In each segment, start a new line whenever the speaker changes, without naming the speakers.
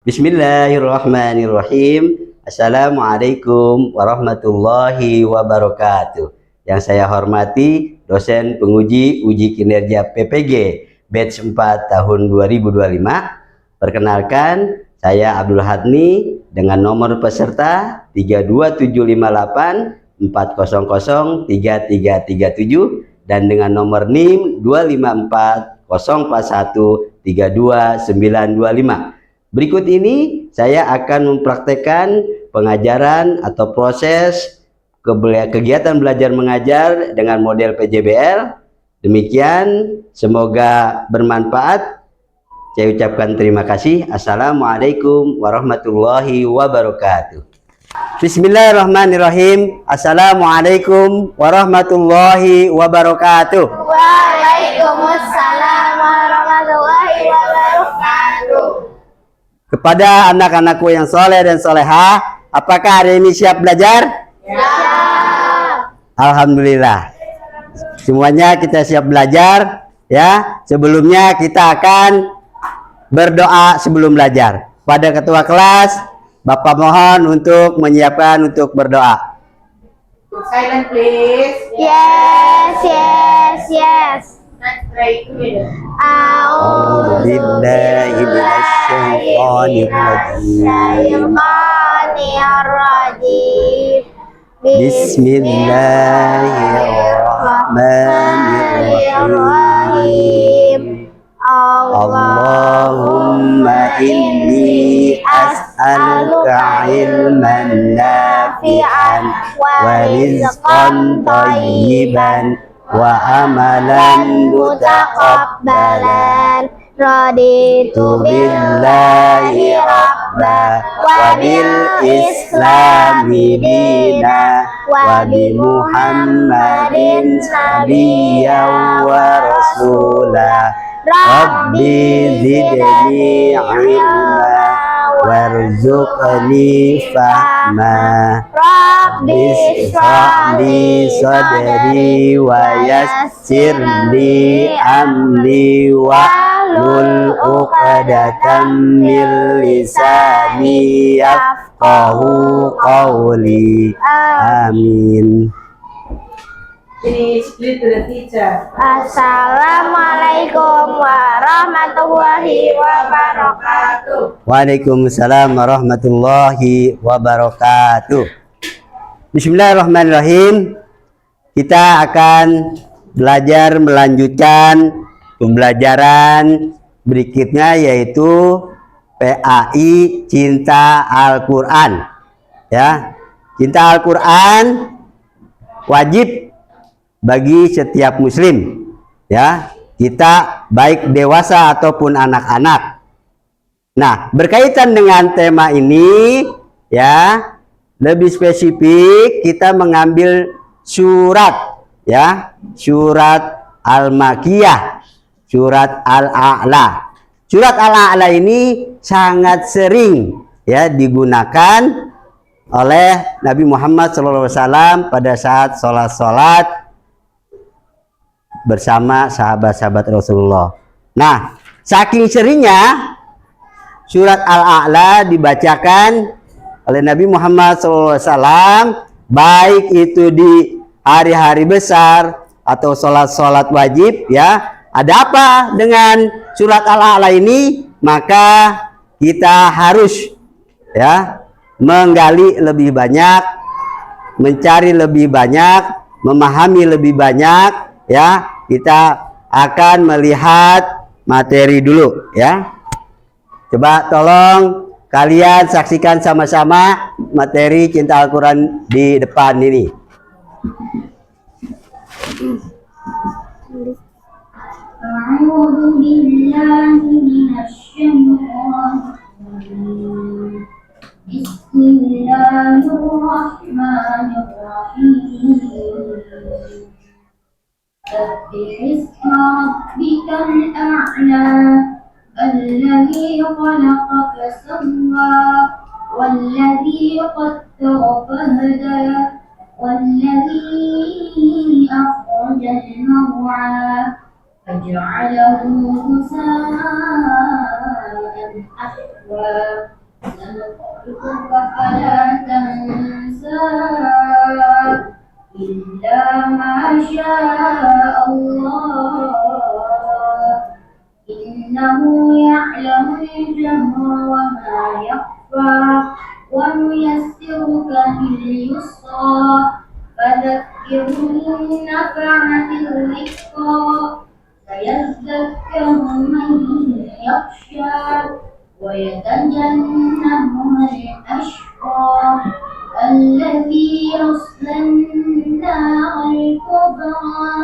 Bismillahirrahmanirrahim. Assalamualaikum warahmatullahi wabarakatuh. Yang saya hormati dosen penguji uji kinerja PPG batch 4 tahun 2025. Perkenalkan, saya Abdul Hadni dengan nomor peserta 32758 400 3337 dan dengan nomor NIM 254 041 32925. Berikut ini saya akan mempraktekkan pengajaran atau proses kegiatan belajar mengajar dengan model PJBL. Demikian, semoga bermanfaat. Saya ucapkan terima kasih. Assalamualaikum warahmatullahi wabarakatuh. Bismillahirrahmanirrahim. Assalamualaikum warahmatullahi wabarakatuh.
Waalaikumsalam warahmatullahi wabarakatuh.
Kepada anak-anakku yang soleh dan soleha, apakah hari ini siap belajar?
Siap.
Alhamdulillah. Semuanya kita siap belajar, ya. Sebelumnya kita akan berdoa sebelum belajar. Pada ketua kelas, Bapak mohon untuk menyiapkan untuk berdoa.
Silent please.
Yes, yes, yes.
Let's try together.
A'udzubillahi
minasyaitonirrajim.
Bismillahirrahmanirrahim. Allahumma inni as'aluka ilman nafi'an wa rizqan thayyiban wa amalan mutaqabbalan. Raditu billahi rabba wa bil islami dina wa bi muhammadin nabiyyan wa rasula. Rabbi zidni ilma warzuqni fahma. Rabbi shrah li sadri wa yassir li amri wahlul 'uqdatam min lisani yafqahu qawli. Amin.
Finish, split to the teacher.
Assalamualaikum warahmatullahi wabarakatuh.
Waalaikumsalam warahmatullahi wabarakatuh. Bismillahirrahmanirrahim. Kita akan belajar melanjutkan pembelajaran berikutnya, yaitu PAI Cinta Al-Quran. Ya, cinta Al-Quran wajib bagi setiap muslim, ya, kita baik dewasa ataupun anak-anak. Nah, berkaitan dengan tema ini, ya, lebih spesifik kita mengambil surat, ya, surat Al-Makiyah, surat Al-A'la. Surat Al-A'la ini sangat sering, ya, digunakan oleh Nabi Muhammad SAW pada saat sholat bersama sahabat-sahabat Rasulullah. Nah, saking seringnya surat Al-A'la dibacakan oleh Nabi Muhammad SAW, baik itu di hari-hari besar atau sholat-sholat wajib, ya. Ada apa dengan surat Al-A'la ini? Maka kita harus, ya, menggali lebih banyak, mencari lebih banyak, memahami lebih banyak, ya. Kita akan melihat materi dulu, ya. Coba tolong kalian saksikan sama-sama materi Cinta Al-Quran di depan ini.
A'udzu billahi minasyaitonir rajim. Bismillahirrahmanirrahim. سبح اسم ربك الأعلى الذي خلق فسوى والذي قدر فهدى والذي أخرج المرعى فجعله غثاء أحوى سنقرئك فلا تنسى إلا ما شاء الله إنه يعلم الجهر وما يخفى ونيسرك لليسرى فذكر إن نفعت الذكرى سيذكر من يخشى ويتجنبها الأشقى الذي يصلى النار الكبرى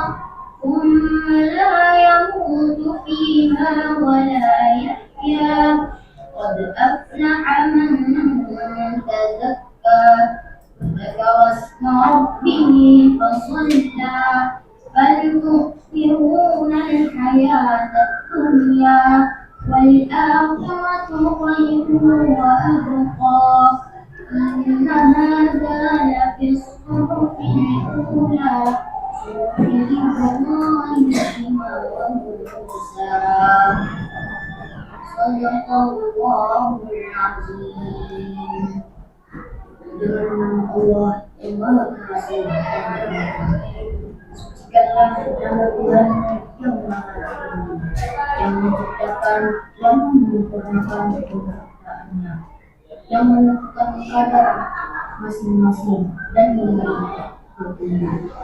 ثم لا يموت فيها ولا يحيا قد أفلح من تزكى وذكر اسم ربه فصلى بل تؤثرون الحياة الدنيا والآخرة خير وأبقى إن هذا لفي الصحف الأولى صحف إبراهيم وموسى صدق الله العظيم. Dengan nama Allah yang Maha Pengasih sucikanlah nama Tuhan yang Maha Tinggi yang menciptakan dan menyempurnakan penciptaannya, yang menentukan kadar masing-masing dan memberi petunjuk,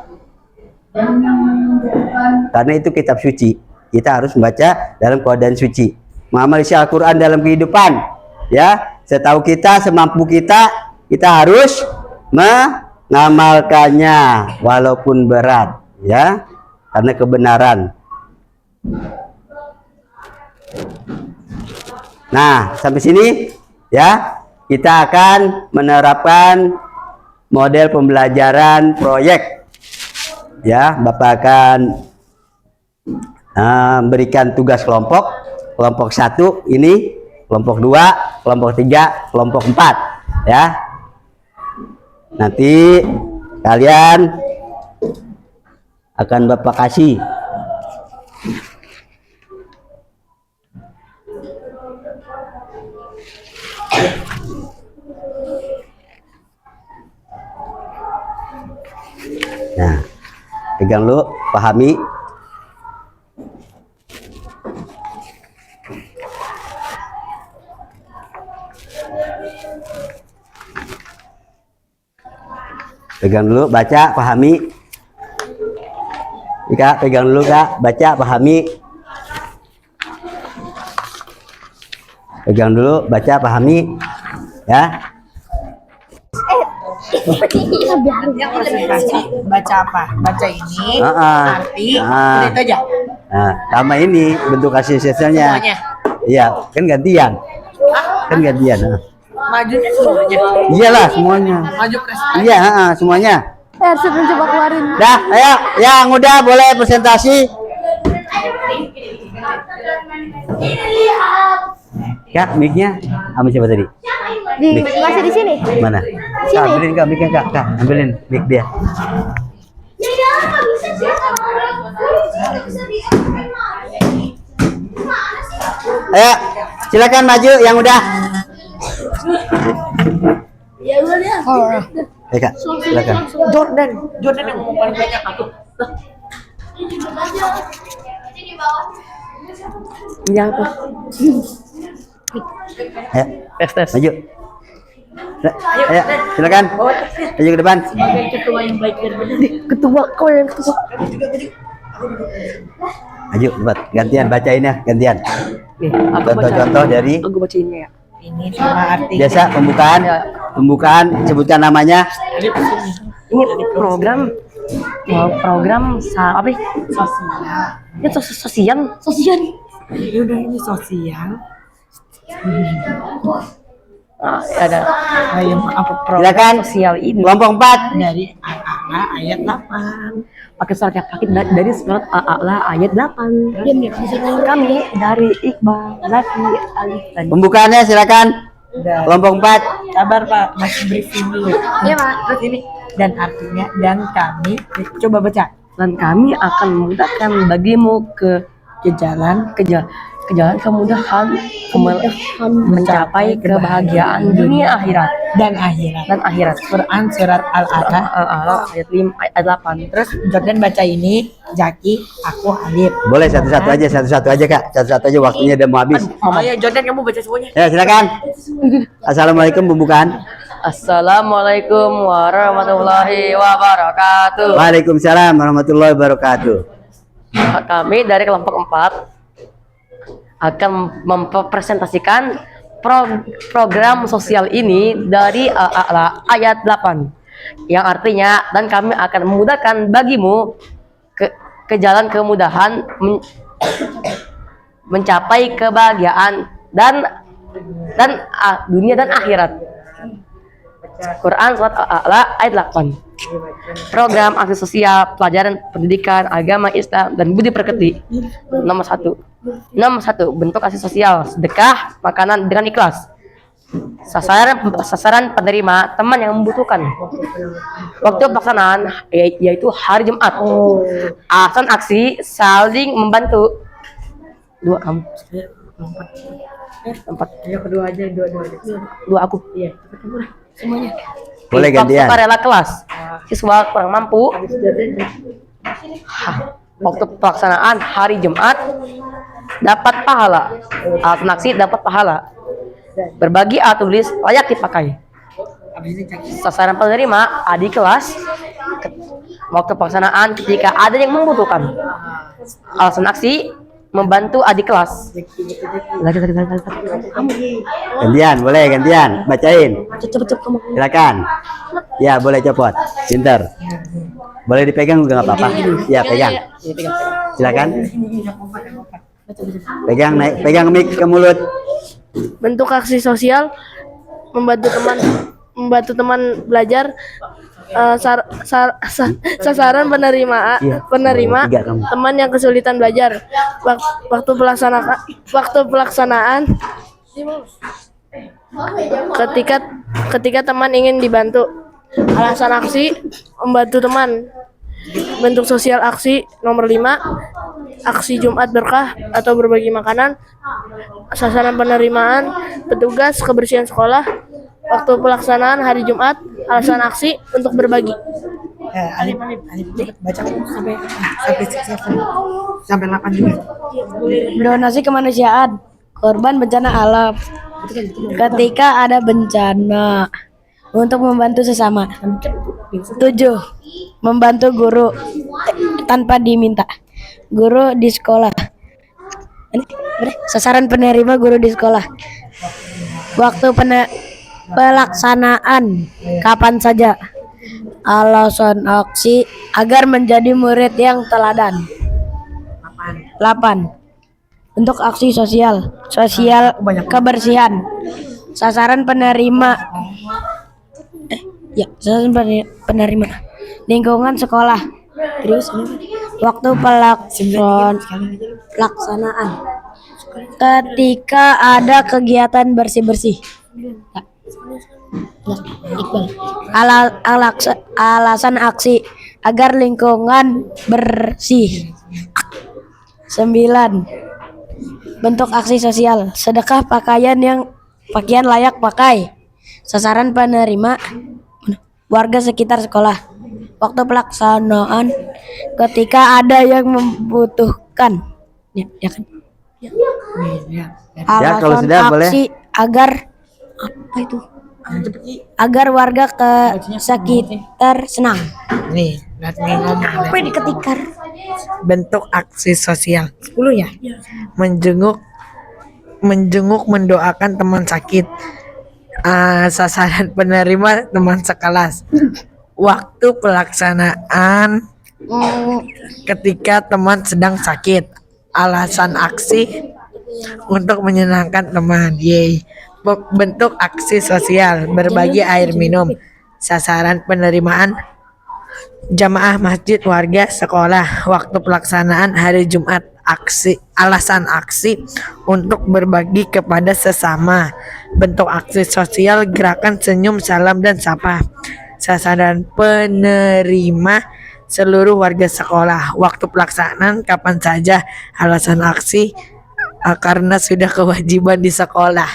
dan yang menunjukkan.
Karena itu kitab suci, kita harus membaca dalam keadaan suci, mengamal isi Al-Quran dalam kehidupan, ya. Setahu kita, semampu kita harus mengamalkannya walaupun berat, ya, karena kebenaran. Nah, sampai sini ya, kita akan menerapkan model pembelajaran proyek. Ya, Bapak akan berikan tugas kelompok 1 ini, kelompok 2, kelompok 3, kelompok 4, ya. Nanti kalian akan Bapak kasih nah, pegang dulu, pahami. Pegang dulu, baca, pahami. Kak, pegang dulu Kak, baca, pahami. Pegang dulu, baca, pahami, ya.
Yang presentasi baca apa? Baca ini, arti, itu aja.
Nah, sama ini bentuk asistennya.
Semuanya.
Iya, kan gantian. Kan gantian.
Majunya semuanya.
Iyalah semuanya.
Maju presentasi.
Iya, semuanya.
Harus mencoba keluarin.
Dah, ayo, yang udah boleh presentasi. Kak, mic-nya sama siapa tadi?
Masih di sini.
Mana? Kak, ambilin Kak, mic-nya Kak, ambilin mic dia. Ayo, silakan maju yang udah. Kak, silakan.
Jordan yang ngomong paling banyak aku.
Iya apa?
Ayo, maju. Ayo, silakan. Maju ke depan.
Sebagai ketua yang baik dan benar.
Ketua, kau yang ketua.
Maju, depan. Gantian bacain ya, gantian.
Nih, aku
Contoh-contoh dari
Aku bacainnya ya.
Ini sama arti.
biasa pembukaan, sebutkan namanya.
Ini program apa?
Sosial.
Ini sosial.
Ya udah, ini sosial.
Ada
Apa program
Silakan.
sosial ini
Kelompok 4.
dari Al-A'la ayat 8.
pakai surat kaki dari surat Al-A'la ayat 8. Kami dari Iqbal, Zaki, Alif tadi.
Pembukaannya silakan.
Dan
Kelompok 4.
sabar Pak, masih briefing dulu.
Iya, Pak.
Terus ini dan artinya dan kami coba baca.
Dan kami akan memudahkan bagimu ke jalan ke jalan kemudahan, mencapai kebahagiaan dunia akhirat
dan akhirat. Quran surat Al-A'la
ayat 5 ayat 8.
Terus Jordan baca ini, Jaki, aku Alif.
Boleh satu-satu aja Kak. Satu-satu aja, waktunya udah mau habis.
Oh ya Jordan, kamu baca semuanya.
Ya silakan. Assalamualaikum pembukaan.
Assalamualaikum warahmatullahi wabarakatuh.
Waalaikumsalam warahmatullahi wabarakatuh.
Kami dari kelompok 4 akan mempresentasikan program sosial ini dari Al-A'la ayat 8 yang artinya, dan kami akan memudahkan bagimu ke jalan kemudahan mencapai kebahagiaan dan dunia dan akhirat. Quran surat Al-A'la ayat 8. Program aksi sosial, pelajaran pendidikan, agama Islam dan budi pekerti. Nomor satu, bentuk aksi sosial, sedekah, makanan dengan ikhlas. Sasaran penerima, teman yang membutuhkan. Waktu pelaksanaan yaitu hari Jumat. Alasan aksi, saling membantu. Dua kamu. Empat.
Ayo kedua aja.
Dua aku.
Iya, semuanya.
Boleh gantian.
Sukarela kelas, siswa kurang mampu. Waktu pelaksanaan hari Jumat dapat pahala. Alasan aksi dapat pahala. Berbagi atau tulis layak dipakai. Sasaran penerima adik kelas. Waktu pelaksanaan ketika ada yang membutuhkan. Alasan aksi membantu adik kelas.
Gantian, boleh gantian. Bacain. Silakan. Ya, boleh copot. Pinter. Boleh dipegang juga nggak apa-apa. Ya, pegang. Silakan. Pegang mic ke mulut.
Bentuk aksi sosial, membantu teman belajar. Sasaran penerima teman yang kesulitan belajar. Waktu pelaksanaan ketika teman ingin dibantu. Alasan aksi membantu teman. Bentuk sosial aksi nomor 5, aksi Jumat berkah atau berbagi makanan. Sasaran penerimaan petugas kebersihan sekolah. Waktu pelaksanaan hari Jumat. Alasan aksi untuk berbagi.
Alif baca sampai 8 juga.
Donasi kemanusiaan, korban bencana alam. Ketika ada bencana, untuk membantu sesama. 7. Membantu guru tanpa diminta. Guru di sekolah. Sasaran penerima guru di sekolah. Waktu pelaksanaan kapan saja. Alasan aksi agar menjadi murid yang teladan. 8. Bentuk aksi sosial kebersihan. Sasaran penerima penerima lingkungan sekolah. Terus waktu pelaksanaan ketika ada kegiatan bersih-bersih. Alasan aksi agar lingkungan bersih. 9. Bentuk aksi sosial, sedekah pakaian layak pakai. Sasaran penerima warga sekitar sekolah. Waktu pelaksanaan ketika ada yang membutuhkan. Ya kan? Alasan
kalau sudah
aksi
boleh.
Agar apa itu? Agar warga ke sekitar senang.
Nih, ngomong.
Apa ini ketikar?
Bentuk aksi sosial 10 ya. Menjenguk mendoakan teman sakit. Sasaran penerima teman sekelas. Waktu pelaksanaan ketika teman sedang sakit. Alasan aksi untuk menyenangkan teman. Bentuk aksi sosial, berbagi air minum. Sasaran penerimaan jamaah masjid warga sekolah. Waktu pelaksanaan hari Jumat. Alasan aksi untuk berbagi kepada sesama. Bentuk aksi sosial, gerakan senyum, salam dan sapa. Sasaran penerima seluruh warga sekolah. Waktu pelaksanaan kapan saja. Alasan aksi karena sudah kewajiban di sekolah.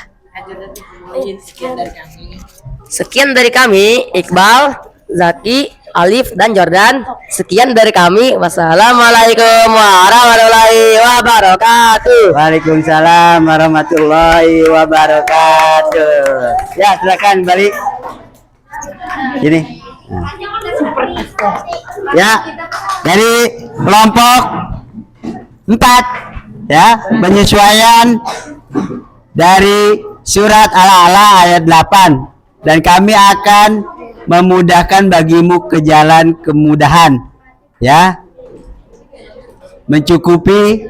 Sekian dari kami, Iqbal, Zaki, Alif, dan Jordan. Sekian dari kami. Wassalamualaikum warahmatullahi wabarakatuh.
Waalaikumsalam warahmatullahi wabarakatuh. Ya, silakan balik. Ini. Nah. Ya, dari kelompok 4 ya, penyesuaian dari surat Al-A'la ayat 8, dan kami akan memudahkan bagimu ke jalan kemudahan, ya, mencukupi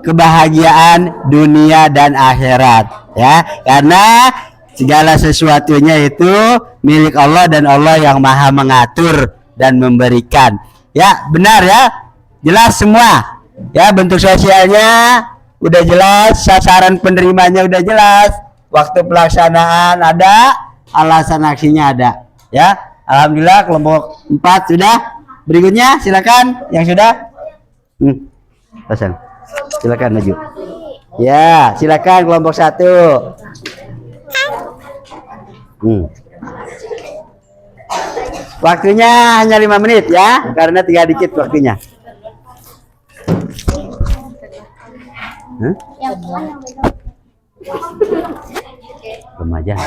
kebahagiaan dunia dan akhirat, ya, karena segala sesuatunya itu milik Allah dan Allah yang maha mengatur dan memberikan. Ya, benar ya, jelas semua ya, bentuk sosialnya udah jelas, sasaran penerimanya udah jelas, waktu pelaksanaan ada, alasan aksinya ada, ya. Alhamdulillah kelompok 4 sudah. Berikutnya silakan yang sudah. Pasang. Silakan maju. Ya, silakan kelompok 1. Waktunya hanya 5 menit ya, karena tinggal dikit waktunya. Remaja. 2,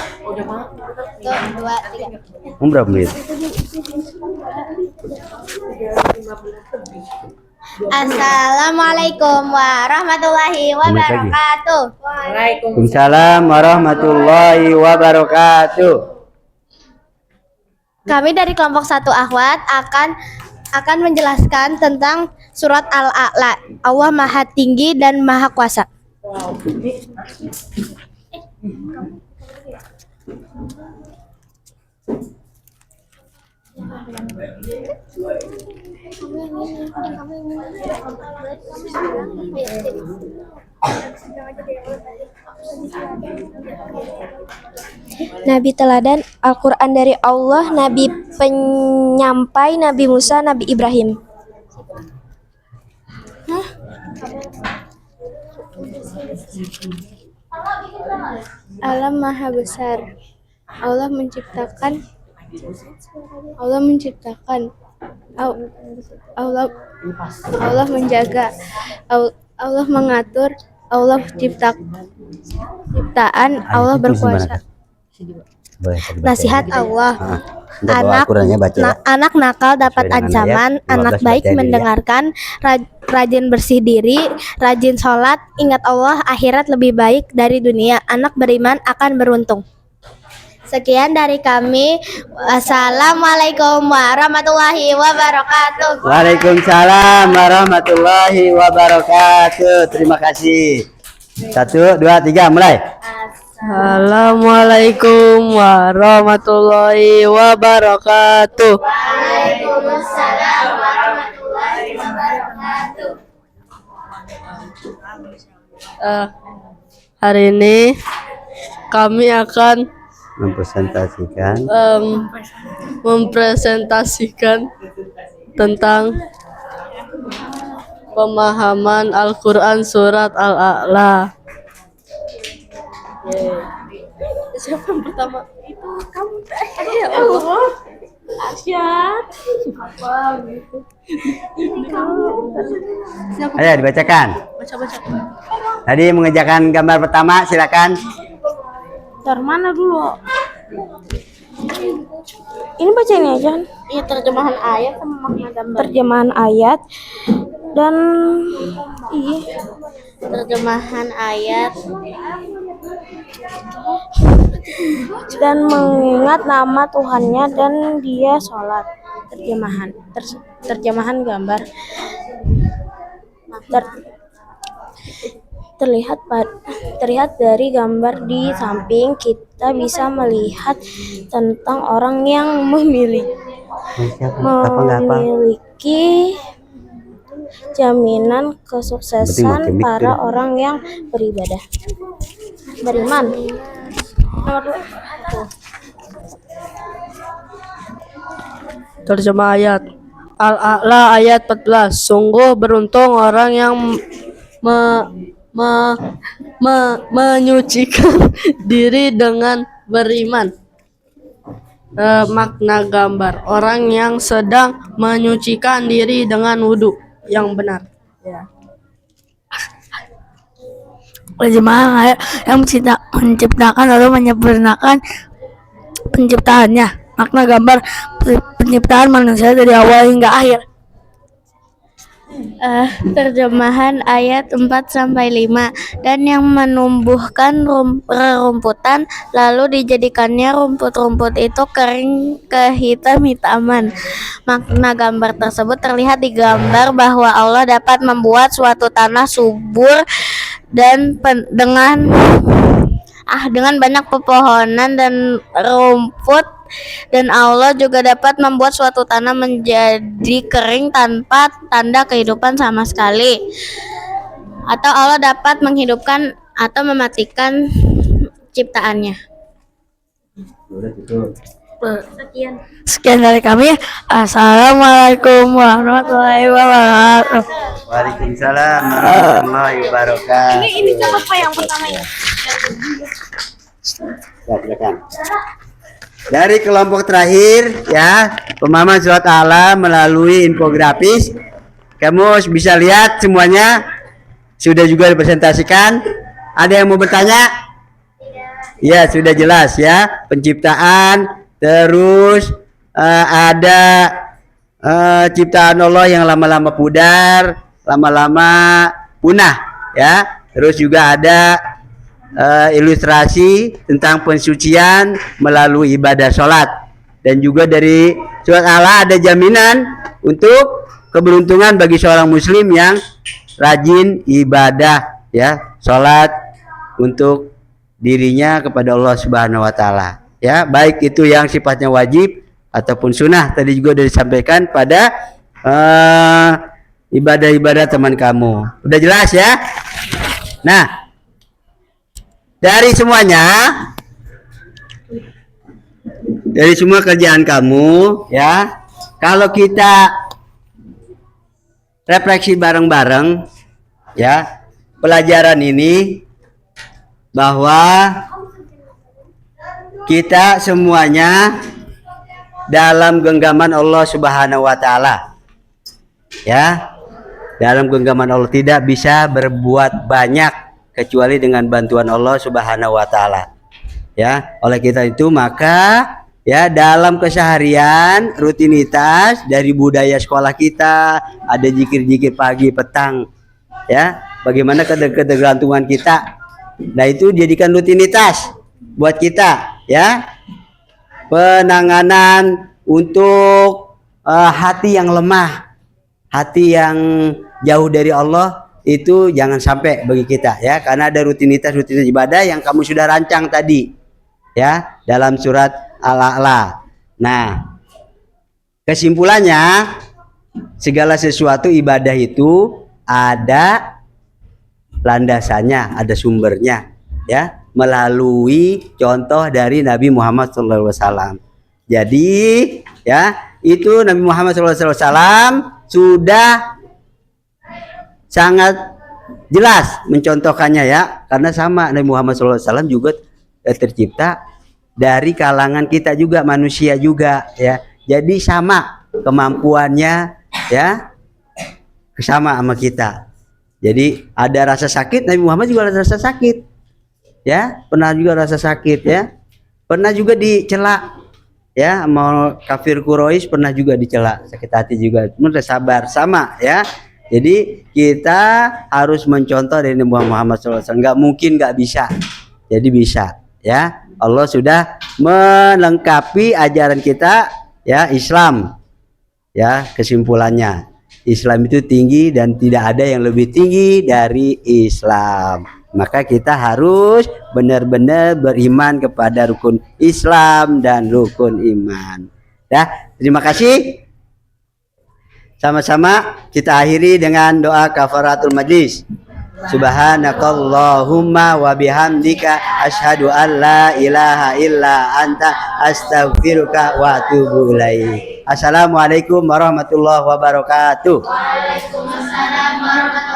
3. Berapa menit?
Assalamualaikum warahmatullahi wabarakatuh.
Waalaikumsalam warahmatullahi wabarakatuh.
Kami dari kelompok 1 Akhwat akan menjelaskan tentang surat Al-A'la. Allah Maha Tinggi dan Maha Kuasa. Nabi teladan Al-Quran dari Allah, Nabi penyampai Nabi Musa, Nabi Ibrahim. Alam Maha Besar. Allah menciptakan. Allah menjaga. Allah mengatur. Allah ciptaan. Allah berkuasa. Nasihat Allah. Anak nakal dapat ancaman, anak baik mendengarkan, rajin bersih diri, rajin sholat, ingat Allah, akhirat lebih baik dari dunia, anak beriman akan beruntung. Sekian dari kami. Wassalamualaikum warahmatullahi wabarakatuh.
Waalaikumsalam warahmatullahi wabarakatuh. Terima kasih. 1, 2, 3, mulai.
Assalamualaikum warahmatullahi wabarakatuh.
Waalaikumsalam warahmatullahi wabarakatuh.
Hari ini kami akan mempresentasikan tentang pemahaman Al-Quran surat Al-A'la. Siapa yang pertama? Itu kamu. Ya Allah. Asyad. Apa gitu? Ini kamu.
Ayo dibacakan.
Baca.
Tadi mengerjakan gambar pertama, silakan.
Dari mana dulu? Ini baca ini aja. Iya, terjemahan ayat sama makna gambar. Terjemahan ayat dan terjemahan ayat dan mengingat nama Tuhannya dan dia sholat. Terjemahan gambar. Terlihat dari gambar di samping, kita bisa melihat tentang orang yang memiliki jaminan kesuksesan para orang yang beriman. Nomor 2.
Terjemah ayat Al-A'la ayat 14. Sungguh beruntung orang yang
me- me- menyucikan diri dengan beriman. Makna gambar orang yang sedang menyucikan diri dengan wudhu yang benar. Ya. Terjemahan ayat yang menciptakan lalu menyempurnakan penciptaannya. Makna gambar penciptaan manusia dari awal hingga akhir.
Terjemahan ayat 4-5. Dan yang menumbuhkan rerumputan lalu dijadikannya rumput-rumput itu kering kehitam-hitaman. Makna gambar tersebut terlihat di gambar bahwa Allah dapat membuat suatu tanah subur dan dengan banyak pepohonan dan rumput, dan Allah juga dapat membuat suatu tanah menjadi kering tanpa tanda kehidupan sama sekali. Atau Allah dapat menghidupkan atau mematikan ciptaannya.
Sekian dari kami. Assalamualaikum warahmatullahi wabarakatuh.
Waalaikumsalam warahmatullahi wabarakatuh.
Ini apa yang pertama ya?
Ya, silakan. Dari kelompok terakhir ya, pemahaman surat Allah melalui infografis. Kamu bisa lihat semuanya sudah juga dipresentasikan. Ada yang mau bertanya? Ya, sudah jelas ya. Penciptaan, terus ada ciptaan Allah yang lama-lama pudar, lama-lama punah ya. Terus juga ada ilustrasi tentang pensucian melalui ibadah sholat, dan juga dari surat Allah ada jaminan untuk keberuntungan bagi seorang muslim yang rajin ibadah ya, sholat untuk dirinya kepada Allah Subhanahu wa taala ya, baik itu yang sifatnya wajib ataupun sunnah. Tadi juga sudah disampaikan pada ibadah-ibadah teman kamu. Udah jelas ya? Nah, dari semuanya, dari semua kerjaan kamu ya, kalau kita refleksi bareng-bareng ya, pelajaran ini bahwa kita semuanya dalam genggaman Allah Subhanahu wa taala. Ya. Dalam genggaman Allah, tidak bisa berbuat banyak kecuali dengan bantuan Allah Subhanahu wa taala. Ya, oleh kita itu maka ya dalam keseharian rutinitas dari budaya sekolah kita ada zikir-zikir pagi petang ya, bagaimana ketergantungan kita. Nah, itu jadikan rutinitas buat kita ya. Penanganan untuk hati yang lemah, hati yang jauh dari Allah, itu jangan sampai bagi kita ya, karena ada rutinitas ibadah yang kamu sudah rancang tadi ya dalam surat Al-A'la. Nah, kesimpulannya segala sesuatu ibadah itu ada landasannya, ada sumbernya ya, melalui contoh dari Nabi Muhammad SAW. Jadi ya, itu Nabi Muhammad SAW sudah sangat jelas mencontohkannya ya, karena sama Nabi Muhammad SAW juga tercipta dari kalangan kita juga, manusia juga ya, jadi sama kemampuannya ya, sama kita. Jadi ada rasa sakit, Nabi Muhammad juga ada rasa sakit ya, pernah juga rasa sakit ya, pernah juga dicela ya, mau kafir Quraisy pernah juga dicela, sakit hati juga, benar, sabar, sama ya. Jadi kita harus mencontoh dari Nabi Muhammad SAW. Nggak mungkin nggak bisa, jadi bisa ya. Allah sudah melengkapi ajaran kita ya, Islam ya. Kesimpulannya, Islam itu tinggi dan tidak ada yang lebih tinggi dari Islam. Maka kita harus benar-benar beriman kepada rukun Islam dan rukun iman ya. Terima kasih. Sama-sama kita akhiri dengan doa kafaratul majlis. Subhanakallahumma wa bihamdika asyhadu an la ilaha illa anta astaghfiruka wa atubu ilaik. Assalamualaikum warahmatullahi wabarakatuh. Waalaikumsalam warahmatullahi wabarakatuh.